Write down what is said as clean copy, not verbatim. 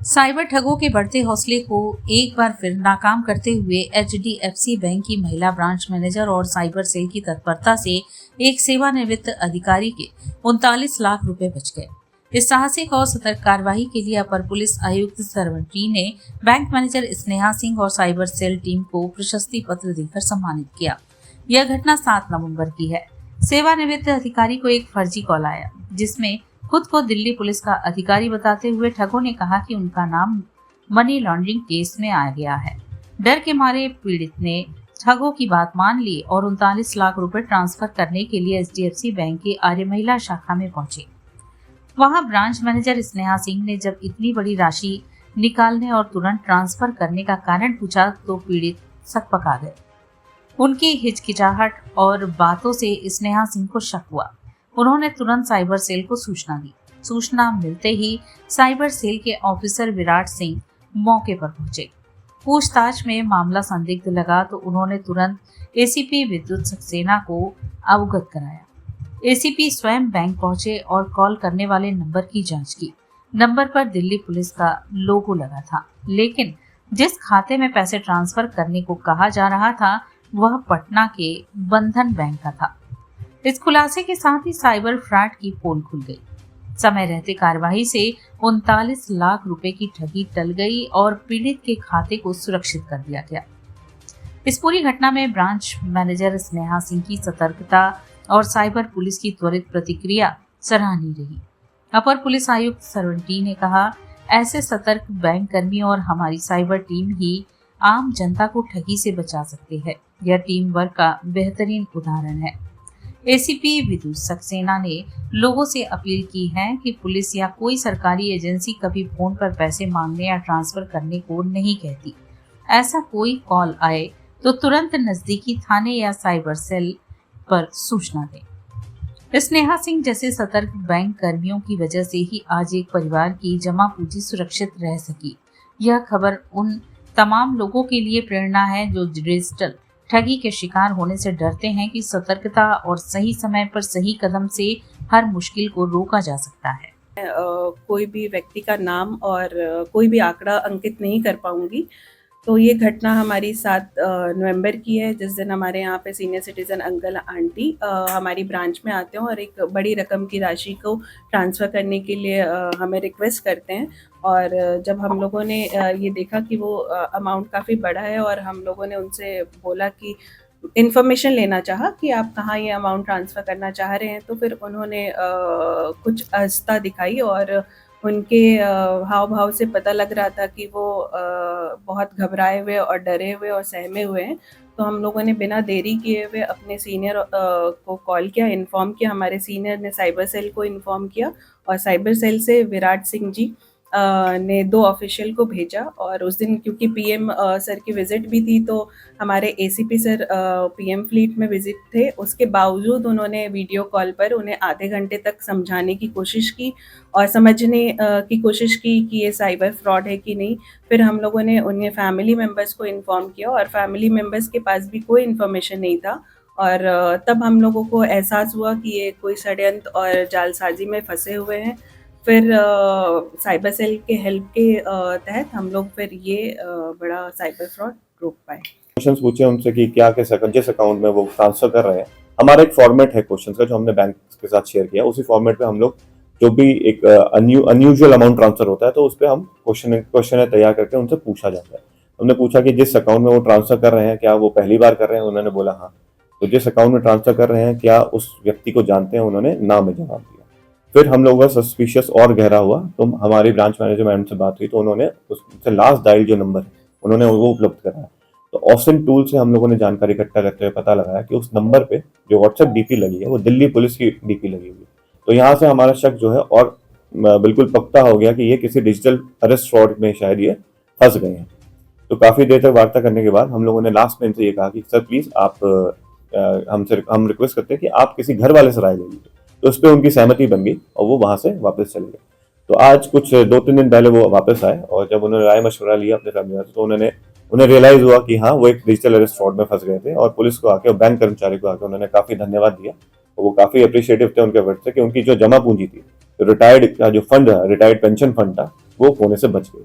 Cyber ठगों के बढ़ते हौसले को एक बार फिर नाकाम करते हुए HDFC बैंक की महिला ब्रांच मैनेजर और साइबर सेल की तत्परता से एक सेवानिवृत्त अधिकारी के 39 लाख रुपए बच गए। इस साहसिक और सतर्क कार्रवाई के लिए अपर पुलिस आयुक्त सरवण टी ने बैंक मैनेजर स्नेहा सिंह और साइबर सेल टीम को प्रशस्ति पत्र देकर सम्मानित किया। यह घटना 7 नवंबर की है। सेवानिवृत्त अधिकारी को एक फर्जी कॉल आया, जिसमें खुद को दिल्ली पुलिस का अधिकारी बताते हुए ठगों ने कहा कि उनका नाम मनी लॉन्ड्रिंग केस में आ गया है। डर के मारे पीड़ित ने ठगों की बात मान ली और 39 लाख रुपए ट्रांसफर करने के लिए HDFC बैंक की आर्य महिला शाखा में पहुंचे। वहां ब्रांच मैनेजर स्नेहा सिंह ने जब इतनी बड़ी राशि निकालने और तुरंत ट्रांसफर करने का कारण पूछा तो पीड़ित सकपका गए। उनकी हिचकिचाहट और बातों से स्नेहा सिंह को शक हुआ। उन्होंने तुरंत साइबर सेल को सूचना दी। सूचना मिलते ही साइबर सेल के ऑफिसर विराट सिंह मौके पर पहुंचे। पूछताछ में मामला संदिग्ध लगा तो उन्होंने तुरंत ACP विद्युत सक्सेना को अवगत कराया। ACP स्वयं बैंक पहुंचे और कॉल करने वाले नंबर की जांच की। नंबर पर दिल्ली पुलिस का लोगो लगा था, लेकिन जिस खाते में पैसे ट्रांसफर करने को कहा जा रहा था वह पटना के बंधन बैंक का था। इस खुलासे के साथ ही साइबर फ्रॉड की पोल खुल गई। समय रहते कार्यवाही से 39 लाख रुपए की ठगी टल गई और पीड़ित के खाते को सुरक्षित कर दिया गया। इस पूरी घटना में ब्रांच मैनेजर स्नेहा सिंह की सतर्कता और साइबर पुलिस की त्वरित प्रतिक्रिया सराहनीय रही। अपर पुलिस आयुक्त सरवण टी ने कहा, ऐसे सतर्क बैंक कर्मी और हमारी साइबर टीम ही आम जनता को ठगी से बचा सकते हैं। यह टीम वर्क का बेहतरीन उदाहरण है। ACP विद्युत सक्सेना ने लोगों से अपील की है कि पुलिस या कोई सरकारी एजेंसी कभी फोन पर पैसे मांगने या ट्रांसफर करने को नहीं कहती। ऐसा कोई कॉल आए तो तुरंत नजदीकी थाने या साइबर सेल पर सूचना दें। स्नेहा सिंह जैसे सतर्क बैंक कर्मियों की वजह से ही आज एक परिवार की जमा पूंजी सुरक्षित रह सकी। यह खबर उन तमाम लोगों के लिए प्रेरणा है जो डिजिटल ठगी के शिकार होने से डरते हैं कि सतर्कता और सही समय पर सही कदम से हर मुश्किल को रोका जा सकता है। कोई भी व्यक्ति का नाम और कोई भी आंकड़ा अंकित नहीं कर पाऊंगी। तो ये घटना हमारी 7 नवंबर की है, जिस दिन हमारे यहाँ पे सीनियर सिटीज़न अंकल आंटी हमारी ब्रांच में आते हैं और एक बड़ी रकम की राशि को ट्रांसफ़र करने के लिए हमें रिक्वेस्ट करते हैं। और जब हम लोगों ने ये देखा कि वो अमाउंट काफ़ी बड़ा है और हम लोगों ने उनसे बोला कि इन्फॉर्मेशन लेना चाहा कि आप कहाँ ये अमाउंट ट्रांसफ़र करना चाह रहे हैं, तो फिर उन्होंने कुछ अस्था दिखाई और उनके हाव भाव से पता लग रहा था कि वो बहुत घबराए हुए और डरे हुए और सहमे हुए हैं। तो हम लोगों ने बिना देरी किए हुए अपने सीनियर को कॉल किया, इन्फॉर्म किया। हमारे सीनियर ने साइबर सेल को इन्फॉर्म किया और साइबर सेल से विराट सिंह जी ने 2 ऑफिशियल को भेजा। और उस दिन क्योंकि PM सर की विज़िट भी थी तो हमारे ACP सर PM फ्लीट में विज़िट थे। उसके बावजूद उन्होंने वीडियो कॉल पर उन्हें आधे घंटे तक समझाने की कोशिश की और समझने की कोशिश की कि ये साइबर फ्रॉड है कि नहीं। फिर हम लोगों ने उन्हें फैमिली मेम्बर्स को इन्फॉर्म किया और फैमिली मेम्बर्स के पास भी कोई इन्फॉर्मेशन नहीं था। और तब हम लोगों को एहसास हुआ कि ये कोई षड्यंत्र और जालसाजी में फंसे हुए हैं। फिर साइबर सेल के हेल्प के तहत हम लोग फिर ये बड़ा साइबर फ्रॉड रोक पाए। क्वेश्चंस पूछे उनसे कि क्या जिस अकाउंट में वो ट्रांसफर कर रहे हैं। हमारा एक फॉर्मेट है क्वेश्चंस का जो हमने बैंक के साथ शेयर किया। उसी फॉर्मेट पे हम लोग जो भी एक अनयूजुअल अमाउंट ट्रांसफर होता है तो उस पर हम क्वेश्चन तैयार करके उनसे पूछा जाता है। हमने पूछा कि जिस अकाउंट में वो ट्रांसफर कर रहे हैं क्या वो पहली बार कर रहे हैं, उन्होंने बोला हाँ। तो जिस अकाउंट में ट्रांसफर कर रहे हैं क्या उस व्यक्ति को जानते हैं, उन्होंने नाम में जवाब दिया। फिर हम लोगों का सस्पिशियस और गहरा हुआ तो हमारी ब्रांच मैनेजर मैडम से बात हुई तो उन्होंने उससे लास्ट डायल जो नंबर है उन्होंने वो उपलब्ध कराया। तो ऑसिन टूल से हम लोगों ने जानकारी इकट्ठा करते हुए पता लगाया कि उस नंबर पे जो व्हाट्सएप DP लगी है वो दिल्ली पुलिस की DP लगी हुई है। तो यहाँ से हमारा शक जो है और बिल्कुल पक्का हो गया कि ये किसी डिजिटल अरेस्ट फ्रॉड में शायद ये फंस गए हैं। तो काफ़ी देर तक वार्ता करने के बाद हम लोगों ने लास्ट में इनसे ये कहा कि सर प्लीज़ आप हम रिक्वेस्ट करते हैं कि आप किसी घर वाले से राय ले लीजिए। तो उस पर उनकी सहमति बन गई और वो वहाँ से वापस चले गए। तो आज कुछ 2-3 दिन पहले वो वापस आए और जब उन्होंने राय मशवरा लिया अपने फैमिली से तो उन्हें रियलाइज हुआ कि हाँ वो एक डिजिटल अरेस्ट फ्रॉड में फंस गए थे। और पुलिस को आके और बैंक कर्मचारी को आके उन्होंने काफ़ी धन्यवाद दिया। और वो काफ़ी अप्रिशिएटिव थे उनके वर्ड से कि उनकी जो जमा पूंजी थी, तो रिटायर्ड का जो फंड है, रिटायर्ड पेंशन फंड था, वो होने से बच गई।